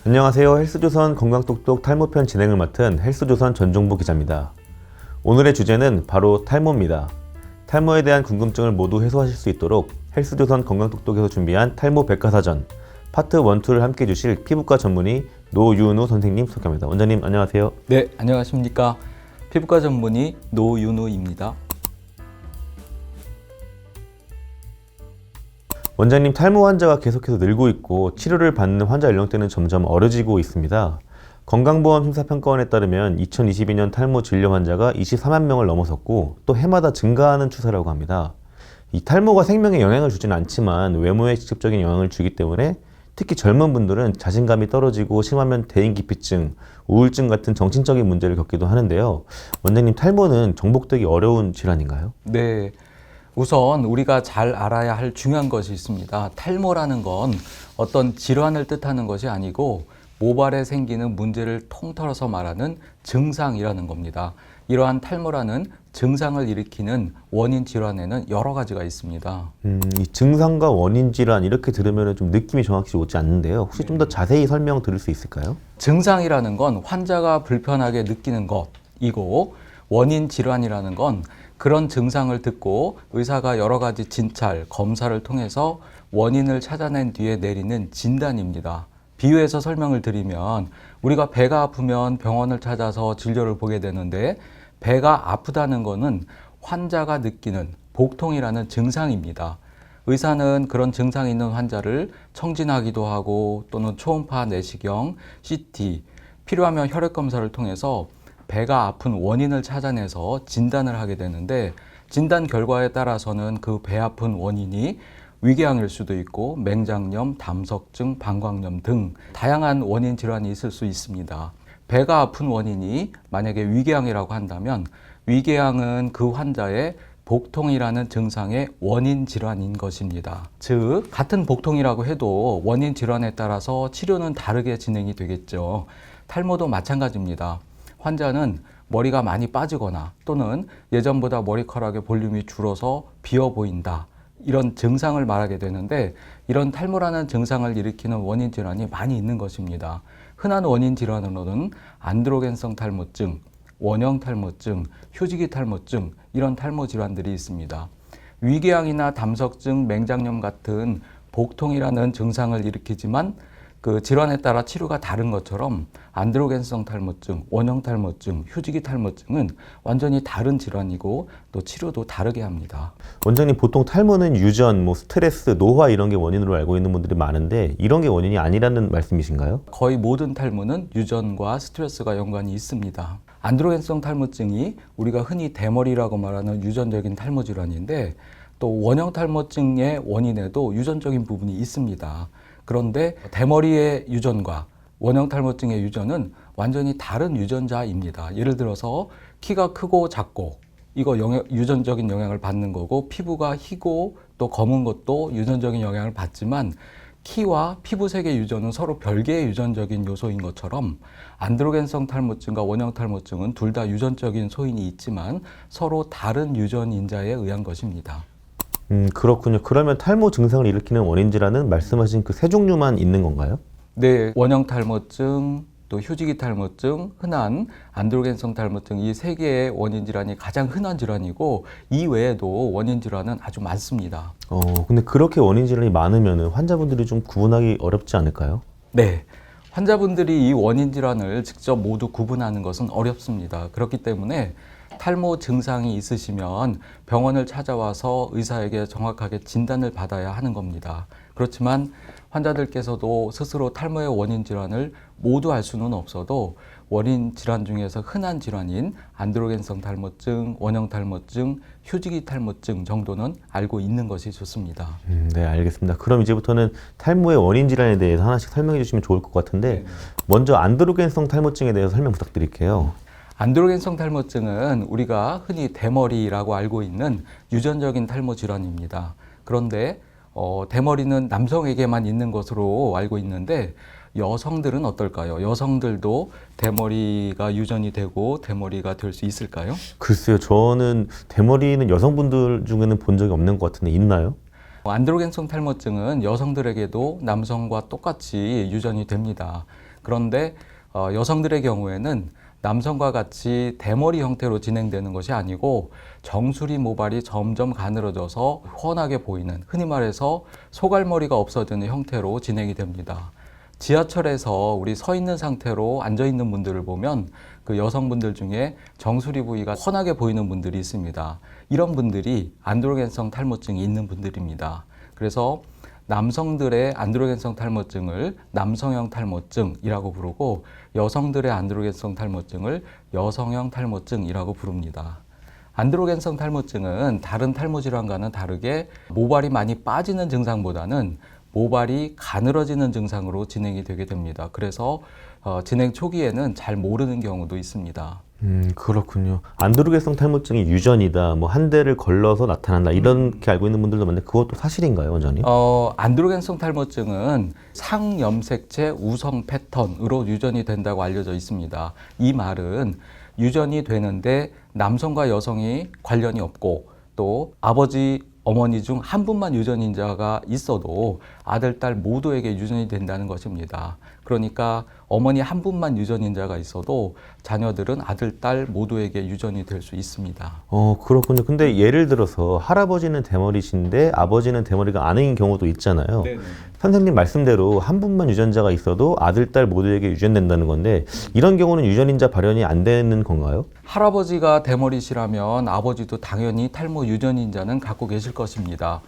안녕하세요. 헬스조선 건강똑똑 탈모편 진행을 맡은 헬스조선 전종부 기자입니다. 오늘의 주제는 바로 탈모입니다. 탈모에 대한 궁금증을 모두 해소하실 수 있도록 헬스조선 건강똑똑에서 준비한 탈모 백과사전 파트 1, 2를 함께 해주실 피부과 전문의 노윤우 선생님 소개합니다. 원장님 안녕하세요. 네, 안녕하십니까. 피부과 전문의 노윤우입니다. 원장님, 탈모 환자가 계속해서 늘고 있고 치료를 받는 환자 연령대는 점점 어려지고 있습니다. 건강보험 심사평가원에 따르면 2022년 탈모 진료 환자가 24만 명을 넘어섰고 또 해마다 증가하는 추세라고 합니다. 이 탈모가 생명에 영향을 주지는 않지만 외모에 직접적인 영향을 주기 때문에 특히 젊은 분들은 자신감이 떨어지고 심하면 대인기피증, 우울증 같은 정신적인 문제를 겪기도 하는데요. 원장님, 탈모는 정복되기 어려운 질환인가요? 네, 우선 우리가 잘 알아야 할 중요한 것이 있습니다. 탈모라는 건 어떤 질환을 뜻하는 것이 아니고 모발에 생기는 문제를 통틀어서 말하는 증상이라는 겁니다. 이러한 탈모라는 증상을 일으키는 원인 질환에는 여러 가지가 있습니다. 이 증상과 원인 질환 이렇게 들으면 좀 느낌이 정확히 오지 않는데요. 혹시 좀 더 자세히 설명 드릴 수 있을까요? 증상이라는 건 환자가 불편하게 느끼는 것이고, 원인 질환이라는 건 그런 증상을 듣고 의사가 여러 가지 진찰, 검사를 통해서 원인을 찾아낸 뒤에 내리는 진단입니다. 비유해서 설명을 드리면 우리가 배가 아프면 병원을 찾아서 진료를 보게 되는데, 배가 아프다는 것은 환자가 느끼는 복통이라는 증상입니다. 의사는 그런 증상이 있는 환자를 청진하기도 하고 또는 초음파 내시경, CT, 필요하면 혈액 검사를 통해서 배가 아픈 원인을 찾아내서 진단을 하게 되는데, 진단 결과에 따라서는 그 배 아픈 원인이 위궤양일 수도 있고 맹장염, 담석증, 방광염 등 다양한 원인 질환이 있을 수 있습니다. 배가 아픈 원인이 만약에 위궤양이라고 한다면 위궤양은 그 환자의 복통이라는 증상의 원인 질환인 것입니다. 즉, 같은 복통이라고 해도 원인 질환에 따라서 치료는 다르게 진행이 되겠죠. 탈모도 마찬가지입니다. 환자는 머리가 많이 빠지거나 또는 예전보다 머리카락의 볼륨이 줄어서 비어 보인다, 이런 증상을 말하게 되는데, 이런 탈모라는 증상을 일으키는 원인 질환이 많이 있는 것입니다. 흔한 원인 질환으로는 안드로겐성 탈모증, 원형 탈모증, 휴지기 탈모증, 이런 탈모 질환들이 있습니다. 위궤양이나 담석증, 맹장염 같은 복통이라는 증상을 일으키지만 그 질환에 따라 치료가 다른 것처럼 안드로겐성 탈모증, 원형 탈모증, 휴지기 탈모증은 완전히 다른 질환이고 또 치료도 다르게 합니다. 원장님, 보통 탈모는 유전, 스트레스, 노화 이런 게 원인으로 알고 있는 분들이 많은데 이런 게 원인이 아니라는 말씀이신가요? 거의 모든 탈모는 유전과 스트레스가 연관이 있습니다. 안드로겐성 탈모증이 우리가 흔히 대머리라고 말하는 유전적인 탈모 질환인데, 또 원형 탈모증의 원인에도 유전적인 부분이 있습니다. 그런데 대머리의 유전과 원형 탈모증의 유전은 완전히 다른 유전자입니다. 예를 들어서 키가 크고 작고, 이거 유전적인 영향을 받는 거고, 피부가 희고 또 검은 것도 유전적인 영향을 받지만 키와 피부색의 유전은 서로 별개의 유전적인 요소인 것처럼 안드로겐성 탈모증과 원형 탈모증은 둘 다 유전적인 소인이 있지만 서로 다른 유전 인자에 의한 것입니다. 그렇군요. 그러면 탈모 증상을 일으키는 원인 질환은 말씀하신 그 세 종류만 있는 건가요? 네, 원형 탈모증, 또 휴지기 탈모증, 흔한 안드로겐성 탈모증, 이 세 개의 원인 질환이 가장 흔한 질환이고, 이 외에도 원인 질환은 아주 많습니다. 근데 그렇게 원인 질환이 많으면 환자분들이 좀 구분하기 어렵지 않을까요? 네, 환자분들이 이 원인 질환을 직접 모두 구분하는 것은 어렵습니다. 그렇기 때문에 탈모 증상이 있으시면 병원을 찾아와서 의사에게 정확하게 진단을 받아야 하는 겁니다. 그렇지만 환자들께서도 스스로 탈모의 원인 질환을 모두 알 수는 없어도 원인 질환 중에서 흔한 질환인 안드로겐성 탈모증, 원형 탈모증, 휴지기 탈모증 정도는 알고 있는 것이 좋습니다. 네, 알겠습니다. 그럼 이제부터는 탈모의 원인 질환에 대해서 하나씩 설명해 주시면 좋을 것 같은데, 먼저 안드로겐성 탈모증에 대해서 설명 부탁드릴게요. 안드로겐성 탈모증은 우리가 흔히 대머리라고 알고 있는 유전적인 탈모 질환입니다. 그런데 대머리는 남성에게만 있는 것으로 알고 있는데, 여성들은 어떨까요? 여성들도 대머리가 유전이 되고 대머리가 될 수 있을까요? 글쎄요, 저는 대머리는 여성분들 중에는 본 적이 없는 것 같은데 있나요? 안드로겐성 탈모증은 여성들에게도 남성과 똑같이 유전이 됩니다. 그런데 여성들의 경우에는 남성과 같이 대머리 형태로 진행되는 것이 아니고 정수리 모발이 점점 가늘어져서 훤하게 보이는, 흔히 말해서 소갈머리가 없어지는 형태로 진행이 됩니다. 지하철에서 우리 서 있는 상태로 앉아 있는 분들을 보면 그 여성분들 중에 정수리 부위가 훤하게 보이는 분들이 있습니다. 이런 분들이 안드로겐성 탈모증이 있는 분들입니다. 그래서 남성들의 안드로겐성 탈모증을 남성형 탈모증이라고 부르고 여성들의 안드로겐성 탈모증을 여성형 탈모증이라고 부릅니다. 안드로겐성 탈모증은 다른 탈모 질환과는 다르게 모발이 많이 빠지는 증상보다는 모발이 가늘어지는 증상으로 진행이 되게 됩니다. 그래서 진행 초기에는 잘 모르는 경우도 있습니다. 그렇군요. 안드로겐성 탈모증이 유전이다, 뭐 한 대를 걸러서 나타난다, 이렇게 알고 있는 분들도 많은데 그것도 사실인가요, 원장님? 안드로겐성 탈모증은 상염색체 우성 패턴으로 유전이 된다고 알려져 있습니다. 이 말은 유전이 되는데 남성과 여성이 관련이 없고 또 아버지, 어머니 중 한 분만 유전인자가 있어도 아들, 딸 모두에게 유전이 된다는 것입니다. 그러니까 어머니 한 분만 유전인자가 있어도 자녀들은 아들, 딸 모두에게 유전이 될 수 있습니다. 그렇군요. 근데 예를 들어서 할아버지는 대머리신데 아버지는 대머리가 아닌 경우도 있잖아요. 네네. 선생님 말씀대로 한 분만 유전자가 있어도 아들, 딸 모두에게 유전된다는 건데 이런 경우는 유전인자 발현이 안 되는 건가요? 할아버지가 대머리시라면 아버지도 당연히 탈모 유전인자는 갖고 계실 것입니다.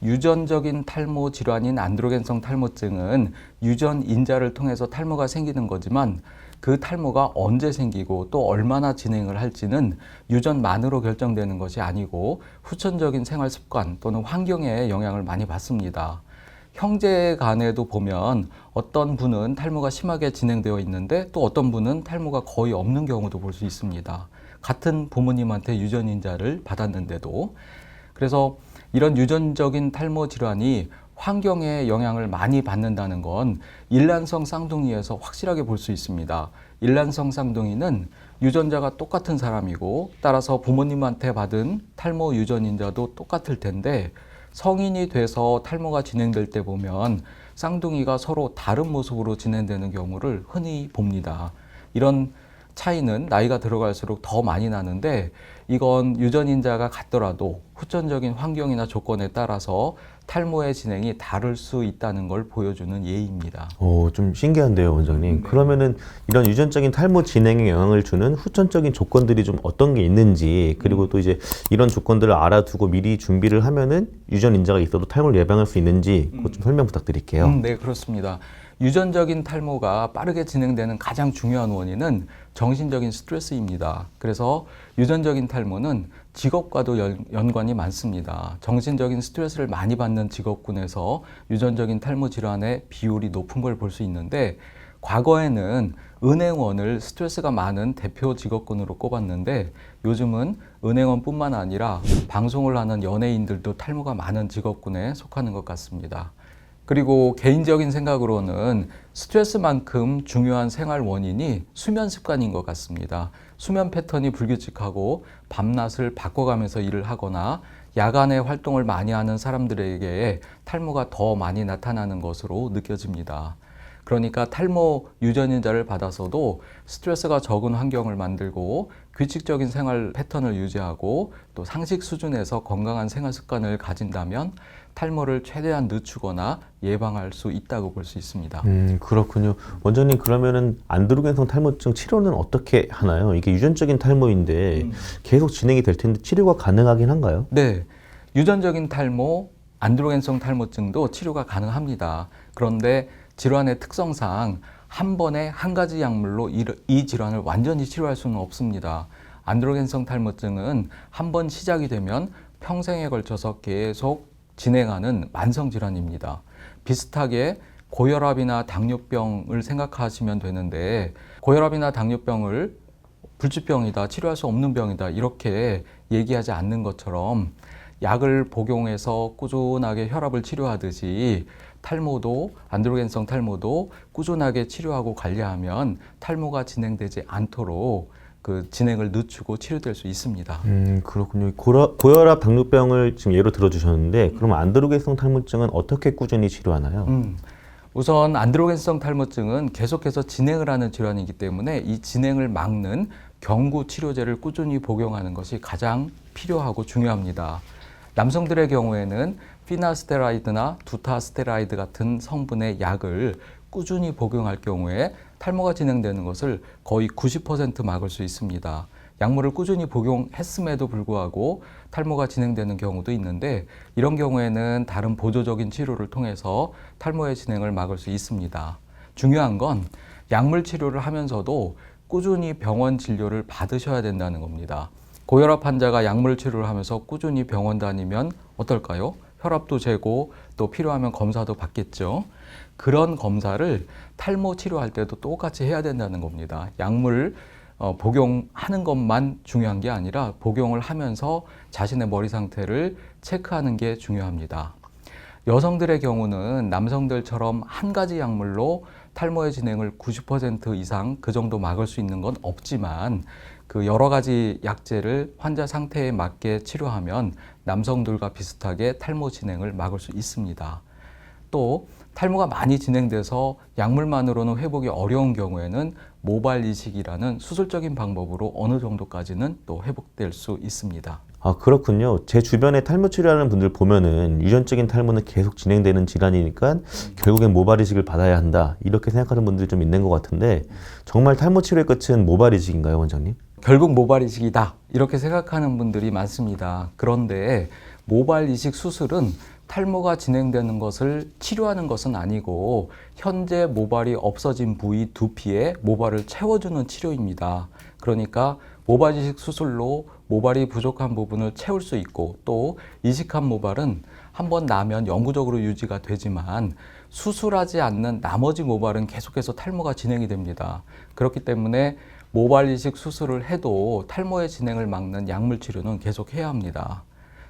유전적인 탈모 질환인 안드로겐성 탈모증은 유전인자를 통해서 탈모가 생기는 거지만 그 탈모가 언제 생기고 또 얼마나 진행을 할지는 유전만으로 결정되는 것이 아니고 후천적인 생활 습관 또는 환경에 영향을 많이 받습니다. 형제 간에도 보면 어떤 분은 탈모가 심하게 진행되어 있는데 또 어떤 분은 탈모가 거의 없는 경우도 볼 수 있습니다. 같은 부모님한테 유전인자를 받았는데도. 그래서 이런 유전적인 탈모 질환이 환경에 영향을 많이 받는다는 건 일란성 쌍둥이에서 확실하게 볼 수 있습니다. 일란성 쌍둥이는 유전자가 똑같은 사람이고 따라서 부모님한테 받은 탈모 유전인자도 똑같을 텐데 성인이 돼서 탈모가 진행될 때 보면 쌍둥이가 서로 다른 모습으로 진행되는 경우를 흔히 봅니다. 이런 차이는 나이가 들어갈수록 더 많이 나는데 이건 유전인자가 같더라도 후천적인 환경이나 조건에 따라서 탈모의 진행이 다를 수 있다는 걸 보여주는 예입니다. 좀 신기한데요, 원장님. 네. 그러면은 이런 유전적인 탈모 진행에 영향을 주는 후천적인 조건들이 좀 어떤 게 있는지, 그리고 또 이제 이런 조건들을 알아두고 미리 준비를 하면은 유전인자가 있어도 탈모를 예방할 수 있는지 그것 좀 설명 부탁드릴게요. 네, 그렇습니다. 유전적인 탈모가 빠르게 진행되는 가장 중요한 원인은 정신적인 스트레스입니다. 그래서 유전적인 탈모는 직업과도 연관이 많습니다. 정신적인 스트레스를 많이 받는 직업군에서 유전적인 탈모 질환의 비율이 높은 걸 볼 수 있는데 과거에는 은행원을 스트레스가 많은 대표 직업군으로 꼽았는데 요즘은 은행원뿐만 아니라 방송을 하는 연예인들도 탈모가 많은 직업군에 속하는 것 같습니다. 그리고 개인적인 생각으로는 스트레스만큼 중요한 생활 원인이 수면 습관인 것 같습니다. 수면 패턴이 불규칙하고 밤낮을 바꿔가면서 일을 하거나 야간에 활동을 많이 하는 사람들에게 탈모가 더 많이 나타나는 것으로 느껴집니다. 그러니까 탈모 유전인자를 받아서도 스트레스가 적은 환경을 만들고 규칙적인 생활 패턴을 유지하고 또 상식 수준에서 건강한 생활 습관을 가진다면 탈모를 최대한 늦추거나 예방할 수 있다고 볼 수 있습니다. 그렇군요. 원장님, 그러면은 안드로겐성 탈모증 치료는 어떻게 하나요? 이게 유전적인 탈모인데 계속 진행이 될 텐데 치료가 가능하긴 한가요? 네, 유전적인 탈모, 안드로겐성 탈모증도 치료가 가능합니다. 그런데 질환의 특성상 한 번에 한 가지 약물로 이 질환을 완전히 치료할 수는 없습니다. 안드로겐성 탈모증은 한 번 시작이 되면 평생에 걸쳐서 계속 진행하는 만성 질환입니다. 비슷하게 고혈압이나 당뇨병을 생각하시면 되는데 고혈압이나 당뇨병을 불치병이다, 치료할 수 없는 병이다 이렇게 얘기하지 않는 것처럼 약을 복용해서 꾸준하게 혈압을 치료하듯이 탈모도, 안드로겐성 탈모도 꾸준하게 치료하고 관리하면 탈모가 진행되지 않도록 그 진행을 늦추고 치료될 수 있습니다. 그렇군요. 고혈압, 당뇨병을 지금 예로 들어주셨는데 그럼 안드로겐성 탈모증은 어떻게 꾸준히 치료하나요? 우선 안드로겐성 탈모증은 계속해서 진행을 하는 질환이기 때문에 이 진행을 막는 경구 치료제를 꾸준히 복용하는 것이 가장 필요하고 중요합니다. 남성들의 경우에는 피나스테라이드나 두타스테라이드 같은 성분의 약을 꾸준히 복용할 경우에 탈모가 진행되는 것을 거의 90% 막을 수 있습니다. 약물을 꾸준히 복용했음에도 불구하고 탈모가 진행되는 경우도 있는데 이런 경우에는 다른 보조적인 치료를 통해서 탈모의 진행을 막을 수 있습니다. 중요한 건 약물 치료를 하면서도 꾸준히 병원 진료를 받으셔야 된다는 겁니다. 고혈압 환자가 약물 치료를 하면서 꾸준히 병원 다니면 어떨까요? 혈압도 재고 또 필요하면 검사도 받겠죠. 그런 검사를 탈모 치료할 때도 똑같이 해야 된다는 겁니다. 약물 복용하는 것만 중요한 게 아니라 복용을 하면서 자신의 머리 상태를 체크하는 게 중요합니다. 여성들의 경우는 남성들처럼 한 가지 약물로 탈모의 진행을 90% 이상 그 정도 막을 수 있는 건 없지만 그 여러 가지 약제를 환자 상태에 맞게 치료하면 남성들과 비슷하게 탈모 진행을 막을 수 있습니다. 또 탈모가 많이 진행돼서 약물만으로는 회복이 어려운 경우에는 모발 이식이라는 수술적인 방법으로 어느 정도까지는 또 회복될 수 있습니다. 아, 그렇군요. 제 주변에 탈모 치료하는 분들 보면은 유전적인 탈모는 계속 진행되는 질환이니까 결국엔 모발 이식을 받아야 한다. 이렇게 생각하는 분들이 좀 있는 것 같은데 정말 탈모 치료의 끝은 모발 이식인가요, 원장님? 결국 모발 이식이다. 이렇게 생각하는 분들이 많습니다. 그런데 모발 이식 수술은 탈모가 진행되는 것을 치료하는 것은 아니고 현재 모발이 없어진 부위 두피에 모발을 채워주는 치료입니다. 그러니까 모발 이식 수술로 모발이 부족한 부분을 채울 수 있고 또 이식한 모발은 한번 나면 영구적으로 유지가 되지만 수술하지 않는 나머지 모발은 계속해서 탈모가 진행이 됩니다. 그렇기 때문에 모발 이식 수술을 해도 탈모의 진행을 막는 약물 치료는 계속 해야 합니다.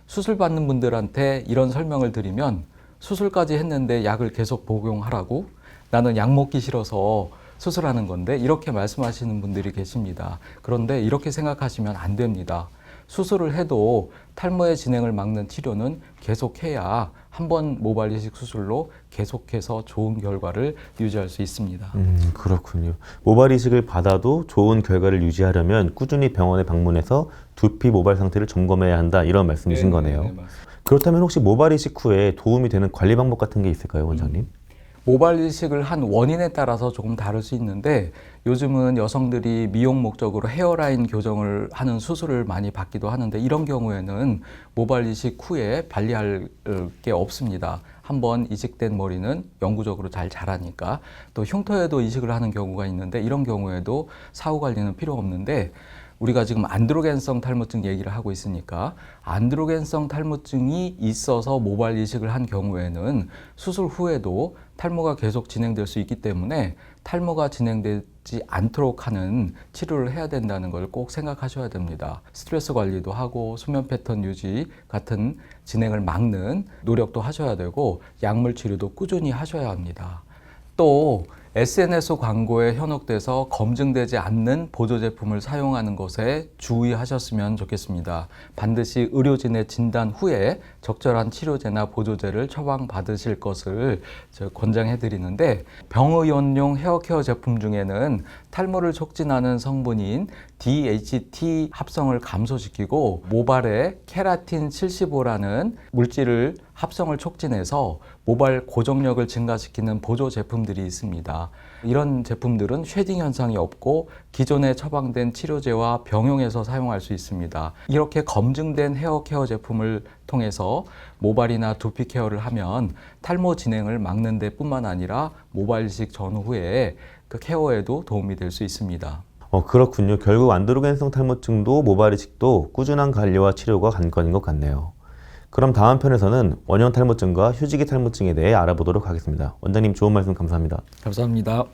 수술 받는 분들한테 이런 설명을 드리면 수술까지 했는데 약을 계속 복용하라고? 나는 약 먹기 싫어서 수술하는 건데 이렇게 말씀하시는 분들이 계십니다. 그런데 이렇게 생각하시면 안 됩니다. 수술을 해도 탈모의 진행을 막는 치료는 계속해야 한번 모발 이식 수술로 계속해서 좋은 결과를 유지할 수 있습니다. 그렇군요. 모발 이식을 받아도 좋은 결과를 유지하려면 꾸준히 병원에 방문해서 두피 모발 상태를 점검해야 한다. 이런 말씀이신 거네요. 맞습니다. 그렇다면 혹시 모발 이식 후에 도움이 되는 관리 방법 같은 게 있을까요, 원장님? 모발 이식을 한 원인에 따라서 조금 다를 수 있는데 요즘은 여성들이 미용 목적으로 헤어라인 교정을 하는 수술을 많이 받기도 하는데 이런 경우에는 모발 이식 후에 관리할 게 없습니다. 한번 이식된 머리는 영구적으로 잘 자라니까. 또 흉터에도 이식을 하는 경우가 있는데 이런 경우에도 사후 관리는 필요 없는데 우리가 지금 안드로겐성 탈모증 얘기를 하고 있으니까 안드로겐성 탈모증이 있어서 모발 이식을 한 경우에는 수술 후에도 탈모가 계속 진행될 수 있기 때문에 탈모가 진행되지 않도록 하는 치료를 해야 된다는 걸 꼭 생각하셔야 됩니다. 스트레스 관리도 하고 수면 패턴 유지 같은 진행을 막는 노력도 하셔야 되고 약물 치료도 꾸준히 하셔야 합니다. 또 SNS 광고에 현혹돼서 검증되지 않는 보조 제품을 사용하는 것에 주의하셨으면 좋겠습니다. 반드시 의료진의 진단 후에 적절한 치료제나 보조제를 처방받으실 것을 권장해 드리는데 병의원용 헤어케어 제품 중에는 탈모를 촉진하는 성분인 DHT 합성을 감소시키고 모발에 케라틴 75라는 물질을 합성을 촉진해서 모발 고정력을 증가시키는 보조 제품들이 있습니다. 이런 제품들은 쉐딩 현상이 없고 기존에 처방된 치료제와 병용해서 사용할 수 있습니다. 이렇게 검증된 헤어 케어 제품을 통해서 모발이나 두피 케어를 하면 탈모 진행을 막는 데 뿐만 아니라 모발 이식 전후에 그 케어에도 도움이 될 수 있습니다. 그렇군요. 결국 안드로겐성 탈모증도 모발 이식도 꾸준한 관리와 치료가 관건인 것 같네요. 그럼 다음 편에서는 원형 탈모증과 휴지기 탈모증에 대해 알아보도록 하겠습니다. 원장님 좋은 말씀 감사합니다. 감사합니다.